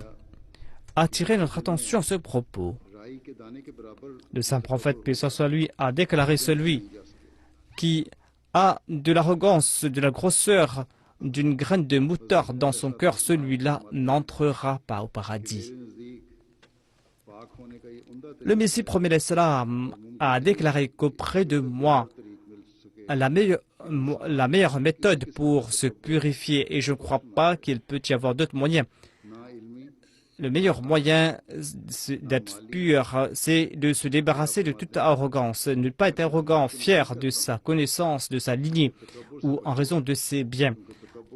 a attiré notre attention à ce propos. Le saint prophète lui a déclaré: celui qui a de l'arrogance, de la grosseur d'une graine de moutarde dans son cœur, celui-là n'entrera pas au paradis. Le Messie promet l'Islam a déclaré qu'auprès de moi, la meilleure méthode pour se purifier, et je ne crois pas qu'il peut y avoir d'autres moyens. Le meilleur moyen d'être pur, c'est de se débarrasser de toute arrogance, ne pas être arrogant, fier de sa connaissance, de sa lignée, ou en raison de ses biens.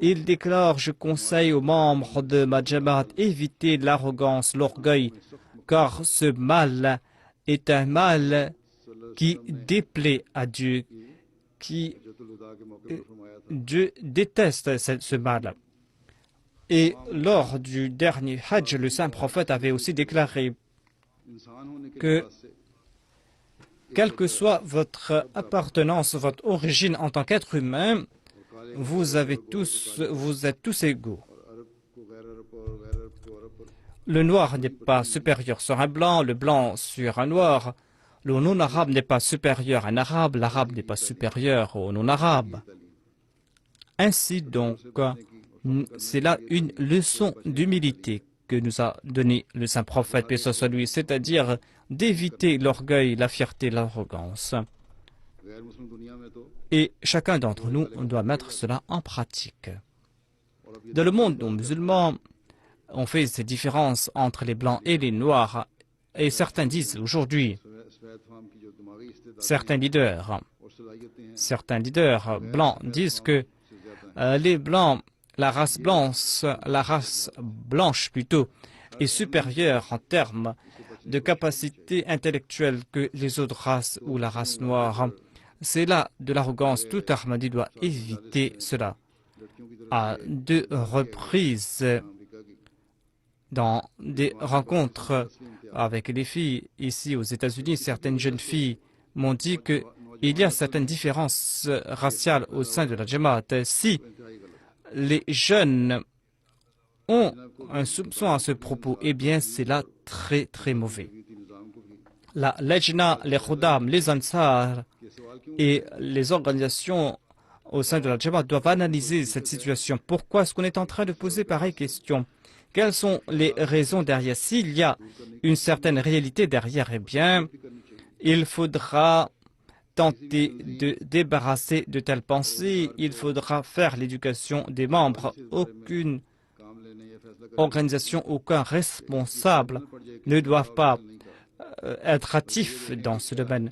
Il déclare: je conseille aux membres de ma Jamaat éviter l'arrogance, l'orgueil, car ce mal est un mal qui déplaît à Dieu, Dieu déteste ce mal. Et lors du dernier Hajj, le saint prophète avait aussi déclaré que, quelle que soit votre appartenance, votre origine en tant qu'être humain, vous êtes tous égaux. Le noir n'est pas supérieur sur un blanc, le blanc sur un noir. Le non-arabe n'est pas supérieur à un arabe, l'arabe n'est pas supérieur au non-arabe. Ainsi donc, c'est là une leçon d'humilité que nous a donné le saint prophète, paix soit lui, c'est-à-dire d'éviter l'orgueil, la fierté, l'arrogance. Et chacun d'entre nous doit mettre cela en pratique. Dans le monde non musulman, on fait ces différences entre les blancs et les noirs, et certains disent aujourd'hui, certains leaders blancs disent que les blancs, la race blanche plutôt, est supérieure en termes de capacité intellectuelle que les autres races ou la race noire. C'est là de l'arrogance. Tout Ahmadi doit éviter cela. À 2 reprises, dans des rencontres avec les filles ici aux États-Unis, certaines jeunes filles m'ont dit que il y a certaines différences raciales au sein de la Jamaat. Si les jeunes ont un soupçon à ce propos, eh bien c'est là très très mauvais. La Lejna, les Khuddam, les Ansar et les organisations au sein de la Jamaat doivent analyser cette situation. Pourquoi est-ce qu'on est en train de poser pareille question? Quelles sont les raisons derrière? S'il y a une certaine réalité derrière, eh bien, il faudra tenter de débarrasser de telles pensées. Il faudra faire l'éducation des membres. Aucune organisation, aucun responsable ne doivent pas être hâtif dans ce domaine.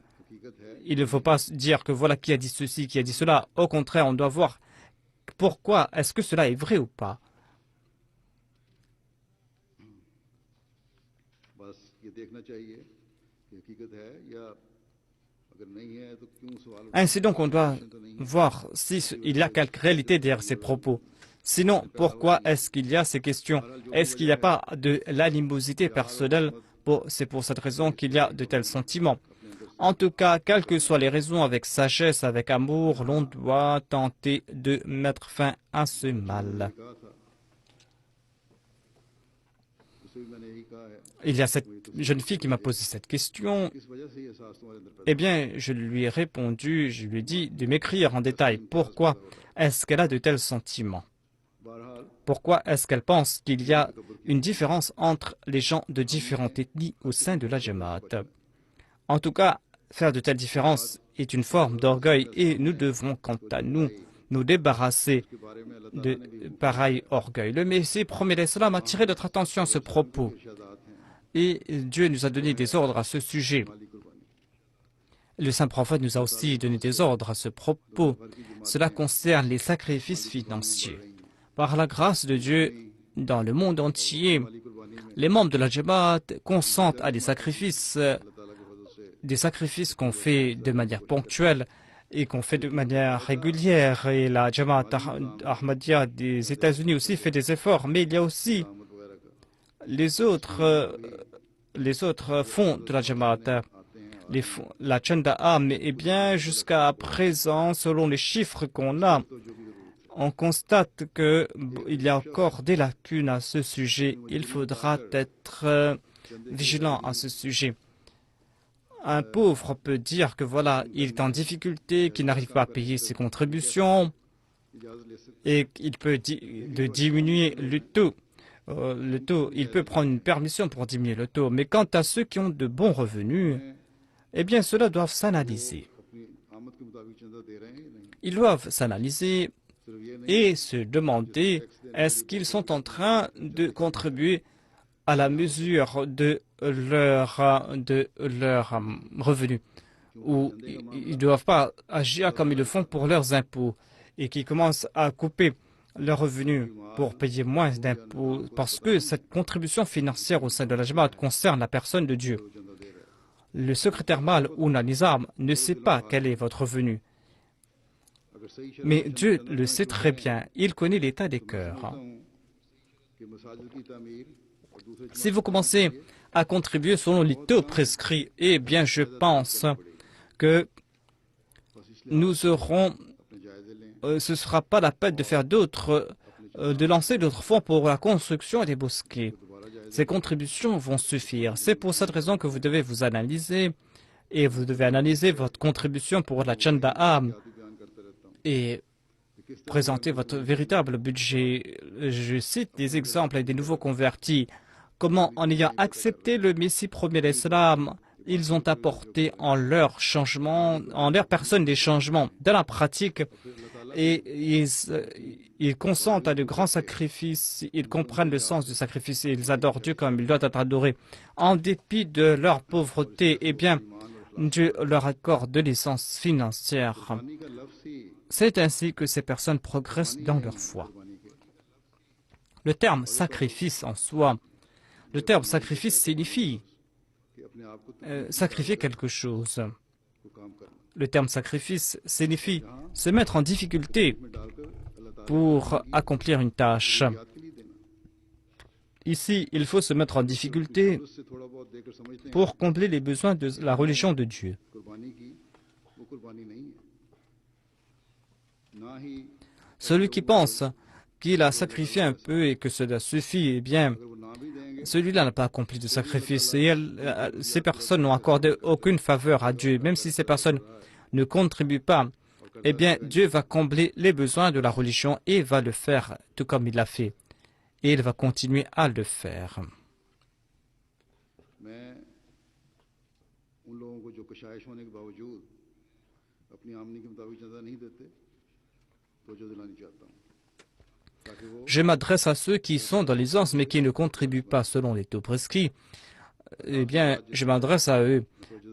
Il ne faut pas dire que voilà qui a dit ceci, qui a dit cela. Au contraire, on doit voir pourquoi est-ce que cela est vrai ou pas. Ainsi donc, on doit voir s'il y a quelque réalité derrière ces propos. Sinon, pourquoi est-ce qu'il y a ces questions? Est-ce qu'il n'y a pas de l'animosité personnelle? C'est pour cette raison qu'il y a de tels sentiments. En tout cas, quelles que soient les raisons, avec sagesse, avec amour, l'on doit tenter de mettre fin à ce mal. Il y a cette jeune fille qui m'a posé cette question. Eh bien, je lui ai répondu, je lui ai dit de m'écrire en détail pourquoi est-ce qu'elle a de tels sentiments. Pourquoi est-ce qu'elle pense qu'il y a une différence entre les gens de différentes ethnies au sein de la Jamaat? En tout cas, faire de telles différences est une forme d'orgueil et nous devons, quant à nous, nous débarrasser de pareil orgueil. Le Messie, promet l'Islam, a tiré notre attention à ce propos. Et Dieu nous a donné des ordres à ce sujet. Le saint prophète nous a aussi donné des ordres à ce propos. Cela concerne les sacrifices financiers. Par la grâce de Dieu, dans le monde entier, les membres de la Jamaat consentent à des sacrifices qu'on fait de manière ponctuelle et qu'on fait de manière régulière. Et la Jamaat Ahmadiyya des États-Unis aussi fait des efforts. Mais il y a aussi les autres fonds de la Jamaat. La Chanda'a, mais bien jusqu'à présent, selon les chiffres qu'on a, on constate qu'il y a encore des lacunes à ce sujet. Il faudra être vigilant à ce sujet. Un pauvre peut dire que voilà, il est en difficulté, qu'il n'arrive pas à payer ses contributions et il peut diminuer le taux. Il peut prendre une permission pour diminuer le taux. Mais quant à ceux qui ont de bons revenus, eh bien, ceux-là doivent s'analyser. Ils doivent s'analyser et se demander est-ce qu'ils sont en train de contribuer à la mesure de leur revenu, ou ils ne doivent pas agir comme ils le font pour leurs impôts et qui commencent à couper leurs revenus pour payer moins d'impôts parce que cette contribution financière au sein de la Jamaat concerne la personne de Dieu. Le secrétaire Mal ou Nizam ne sait pas quel est votre revenu. Mais Dieu le sait très bien. Il connaît l'état des cœurs. Si vous commencez à contribuer selon les taux prescrits, eh bien, je pense que nous aurons... ce ne sera pas la peine de faire de lancer d'autres fonds pour la construction des mosquées. Ces contributions vont suffire. C'est pour cette raison que vous devez vous analyser et vous devez analyser votre contribution pour la Chanda'a et présenter votre véritable budget. Je cite des exemples et des nouveaux convertis. Comment, en ayant accepté le Messie premier l'Islam, ils ont apporté en leur personne des changements dans la pratique et ils consentent à de grands sacrifices, ils comprennent le sens du sacrifice et ils adorent Dieu comme il doit être adoré. En dépit de leur pauvreté, eh bien, Dieu leur accorde de l'essence financière. C'est ainsi que ces personnes progressent dans leur foi. Le terme sacrifice en soi, le terme sacrifice signifie sacrifier quelque chose. Le terme sacrifice signifie se mettre en difficulté pour accomplir une tâche. Ici, il faut se mettre en difficulté pour combler les besoins de la religion de Dieu. Celui qui pense qu'il a sacrifié un peu et que cela suffit, eh bien, celui-là n'a pas accompli de sacrifice. Et ces personnes n'ont accordé aucune faveur à Dieu. Même si ces personnes ne contribuent pas, eh bien, Dieu va combler les besoins de la religion et va le faire tout comme il l'a fait. Et il va continuer à le faire. Je m'adresse à ceux qui sont dans l'aisance mais qui ne contribuent pas selon les taux prescrits. Eh bien, je m'adresse à eux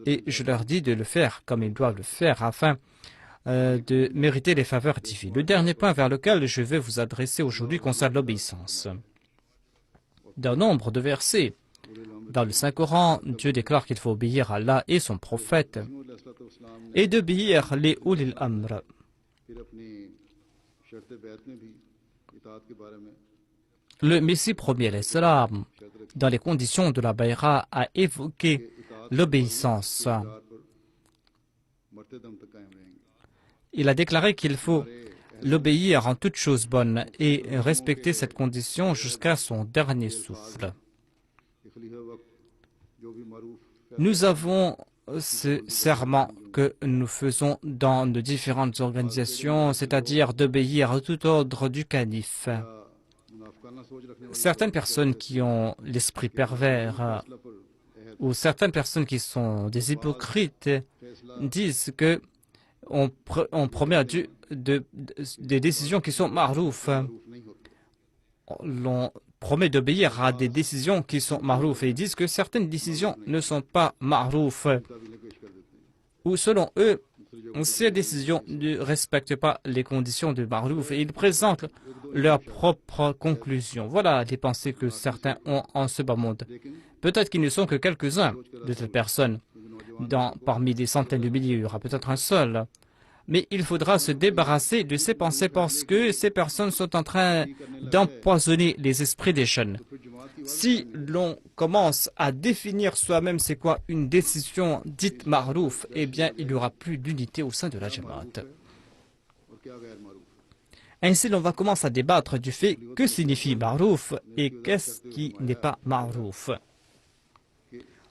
et je leur dis de le faire comme ils doivent le faire afin de mériter les faveurs divines. Le dernier point vers lequel je vais vous adresser aujourd'hui concerne l'obéissance. D'un nombre de versets dans le Saint-Coran, Dieu déclare qu'il faut obéir à Allah et son prophète et d'obéir les ulil amr. Le Messie premier, l'Islam, dans les conditions de la Bayra, a évoqué l'obéissance. Il a déclaré qu'il faut l'obéir en toutes choses bonnes et respecter cette condition jusqu'à son dernier souffle. Nous avons ce serment que nous faisons dans de différentes organisations, c'est-à-dire d'obéir à tout ordre du calife. Certaines personnes qui ont l'esprit pervers ou certaines personnes qui sont des hypocrites disent que on promet à Dieu des décisions qui sont marouf. On promet d'obéir à des décisions qui sont marouf et ils disent que certaines décisions ne sont pas marouf. Ou selon eux, ces décisions ne respectent pas les conditions de marouf et ils présentent leurs propres conclusions. Voilà les pensées que certains ont en ce bas monde. Peut-être qu'ils ne sont que quelques-uns de ces personnes. Parmi des centaines de milliers, il y aura peut-être un seul. Mais il faudra se débarrasser de ces pensées parce que ces personnes sont en train d'empoisonner les esprits des jeunes. Si l'on commence à définir soi-même c'est quoi une décision dite marouf, eh bien il n'y aura plus d'unité au sein de la Jamaat. Ainsi, l'on va commencer à débattre du fait que signifie marouf et qu'est-ce qui n'est pas marouf.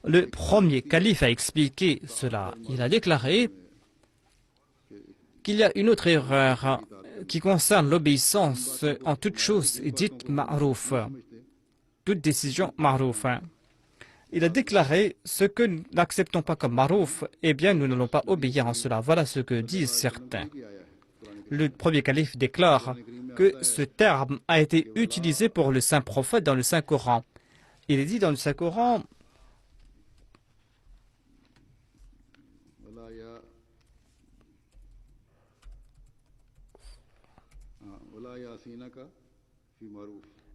Le premier calife a expliqué cela. Il a déclaré qu'il y a une autre erreur qui concerne l'obéissance en toute chose dite ma'rouf, toute décision ma'rouf. Il a déclaré ce que nous n'acceptons pas comme ma'rouf, eh bien nous n'allons pas obéir en cela. Voilà ce que disent certains. Le premier calife déclare que ce terme a été utilisé pour le saint prophète dans le Saint-Coran. Il est dit dans le Saint-Coran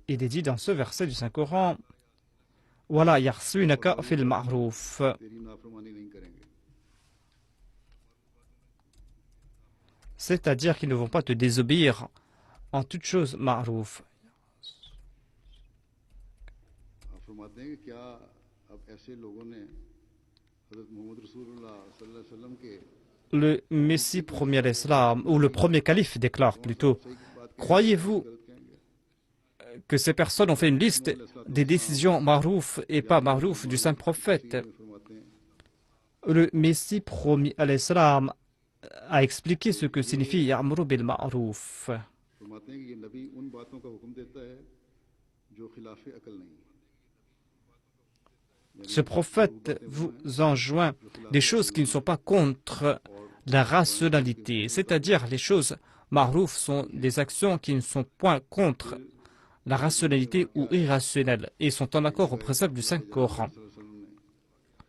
il est dit dans ce verset du Saint-Coran Wala yarsunaka fil ma'ruf. C'est-à-dire qu'ils ne vont pas te désobéir en toute chose ma'ruf. Le Messie premier l'Islam, ou le premier calife déclare plutôt, croyez-vous que ces personnes ont fait une liste des décisions marouf et pas marouf du saint prophète? Le Messie premier l'Islam a expliqué ce que signifie Ya'muru bil ma'ruf. Ce prophète vous enjoint des choses qui ne sont pas contre la rationalité, c'est-à-dire les choses marouf sont des actions qui ne sont point contre la rationalité ou irrationnelle et sont en accord au précepte du Saint-Coran.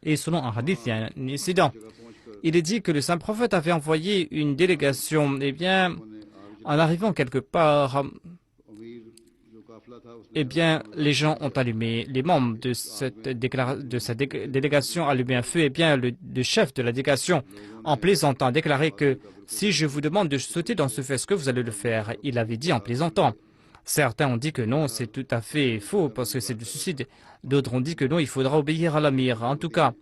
Et selon un hadith, il y a un incident. Il est dit que le saint prophète avait envoyé une délégation. Eh bien, en arrivant quelque part, eh bien, les gens ont allumé, les membres de cette délégation allumé un feu. Eh bien, le chef de la délégation, en plaisantant, a déclaré que si je vous demande de sauter dans ce feu, est-ce que vous allez le faire? Il avait dit en plaisantant. Certains ont dit que non, c'est tout à fait faux parce que c'est du suicide. D'autres ont dit que non, il faudra obéir à l'amir. En tout cas,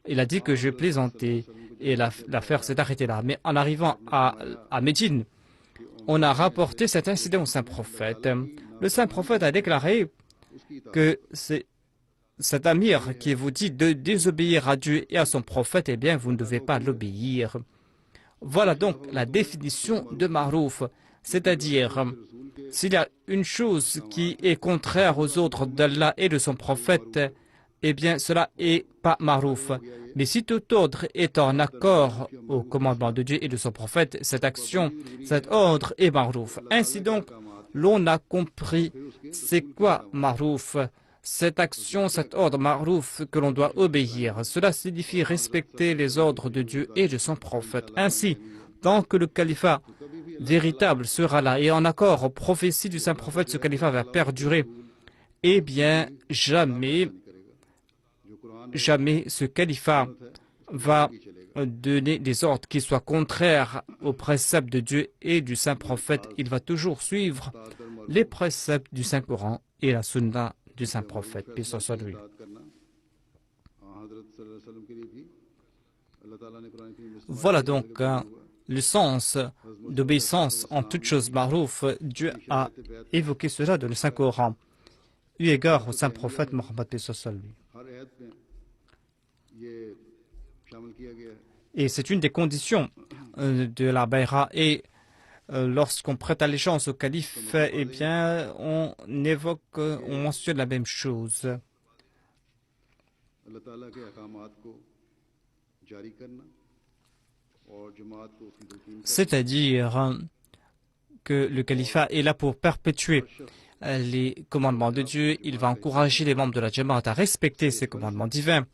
il a dit que je plaisantais. et l'affaire s'est arrêtée là. Mais en arrivant à Médine, on a rapporté cet incident au saint prophète. Le saint prophète a déclaré que c'est cet amir qui vous dit de désobéir à Dieu et à son prophète, eh bien, vous ne devez pas l'obéir. Voilà donc la définition de Ma'rouf, c'est-à-dire, s'il y a une chose qui est contraire aux ordres d'Allah et de son prophète, eh bien, cela est pas Ma'rouf. Mais si tout ordre est en accord au commandement de Dieu et de son prophète, cette action, cet ordre est Ma'rouf. Ainsi donc, l'on a compris c'est quoi Ma'rouf. Cette action, cet ordre Ma'rouf que l'on doit obéir, cela signifie respecter les ordres de Dieu et de son prophète. Ainsi, tant que le califat véritable sera là et en accord aux prophéties du saint prophète, ce califat va perdurer. Eh bien, jamais ce califat va donner des ordres qui soient contraires aux préceptes de Dieu et du saint prophète. Il va toujours suivre les préceptes du Saint-Coran et la sunna du saint prophète, paix soit sur lui. Voilà donc le sens d'obéissance en toutes choses Ma'rouf. Dieu a évoqué cela dans le Saint-Coran, eu égard au saint prophète Mohammed, paix soit sur lui. Et c'est une des conditions de la bayra. Et lorsqu'on prête allégeance au calife, eh bien, on mentionne la même chose. C'est-à-dire que le califat est là pour perpétuer les commandements de Dieu. Il va encourager les membres de la Jamaat à respecter ces commandements divins.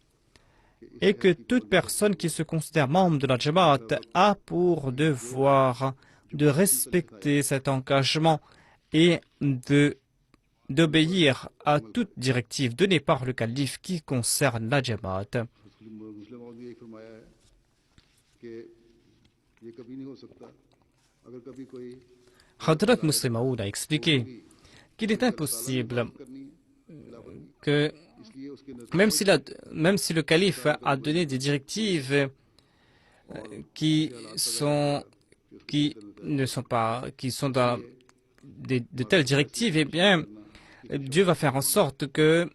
Et que toute personne qui se considère membre de la Jamaat a pour devoir de respecter cet engagement et d'obéir à toute directive donnée par le calife qui concerne la Jamaat. Hadrat Muslim Maud a expliqué qu'il est impossible que, même si le calife a donné des directives qui sont dans de telles directives, eh bien, Dieu va faire en sorte que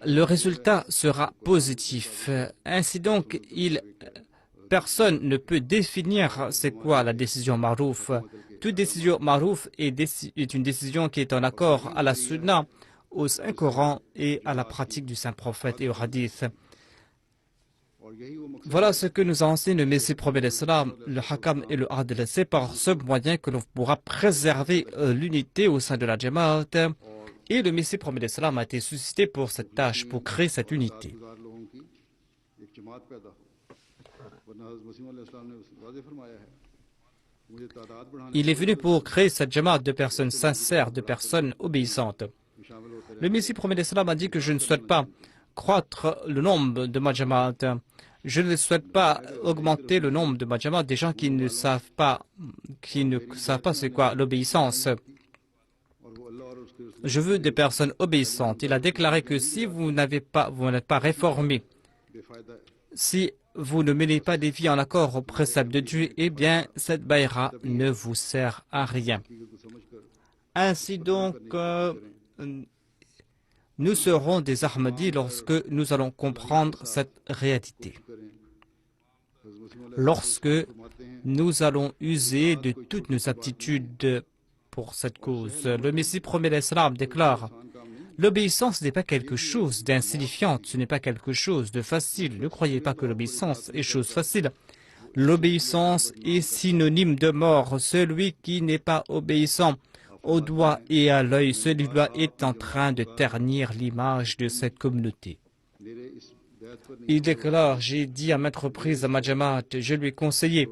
le résultat sera positif. Ainsi donc, personne ne peut définir c'est quoi la décision Ma'rouf. Toute décision Ma'rouf est une décision qui est en accord à la sunna, au Saint-Coran et à la pratique du Saint-Prophète et au hadith. Voilà ce que nous a enseigné le Messie prophète l'Islam, le Hakam et le Adl. C'est par ce moyen que l'on pourra préserver l'unité au sein de la Jamaat. Et le Messie prophète l'Islam a été suscité pour cette tâche, pour créer cette unité. Il est venu pour créer cette Jamaat de personnes sincères, de personnes obéissantes. Le Messie prophète l'Islam a dit que je ne souhaite pas croître le nombre de ma Jamaat. Je ne souhaite pas augmenter le nombre de ma Jamaat des gens qui ne savent pas c'est quoi l'obéissance. Je veux des personnes obéissantes. Il a déclaré que si vous n'êtes pas réformés, si vous ne menez pas des vies en accord aux préceptes de Dieu, eh bien, cette bayra ne vous sert à rien. Ainsi donc, nous serons des Ahmadis lorsque nous allons comprendre cette réalité. Lorsque nous allons user de toutes nos aptitudes pour cette cause. Le Messie promet l'Islam déclare: l'obéissance n'est pas quelque chose d'insignifiant, ce n'est pas quelque chose de facile. Ne croyez pas que l'obéissance est chose facile. L'obéissance est synonyme de mort. Celui qui n'est pas obéissant au doigt et à l'œil, celui-là est en train de ternir l'image de cette communauté. Il déclare: j'ai dit à maintes reprises à ma Jamaat, je lui ai conseillé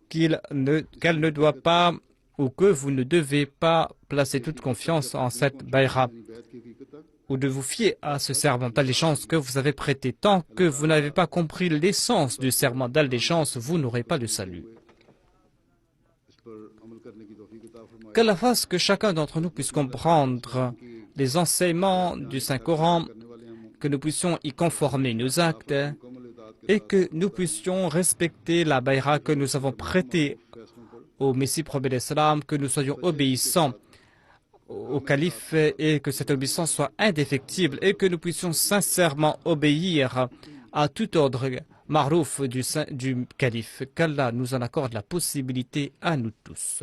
qu'elle ne doit pas, ou que vous ne devez pas placer toute confiance en cette bayra, ou de vous fier à ce serment d'allégeance que vous avez prêté. Tant que vous n'avez pas compris l'essence du serment d'allégeance, vous n'aurez pas de salut. Qu'Allah fasse que chacun d'entre nous puisse comprendre les enseignements du Saint-Coran, que nous puissions y conformer nos actes et que nous puissions respecter la bayra que nous avons prêtée au Messie prophète d'Islam, que nous soyons obéissants au calife et que cette obéissance soit indéfectible et que nous puissions sincèrement obéir à tout ordre marouf du calife. Qu'Allah nous en accorde la possibilité à nous tous.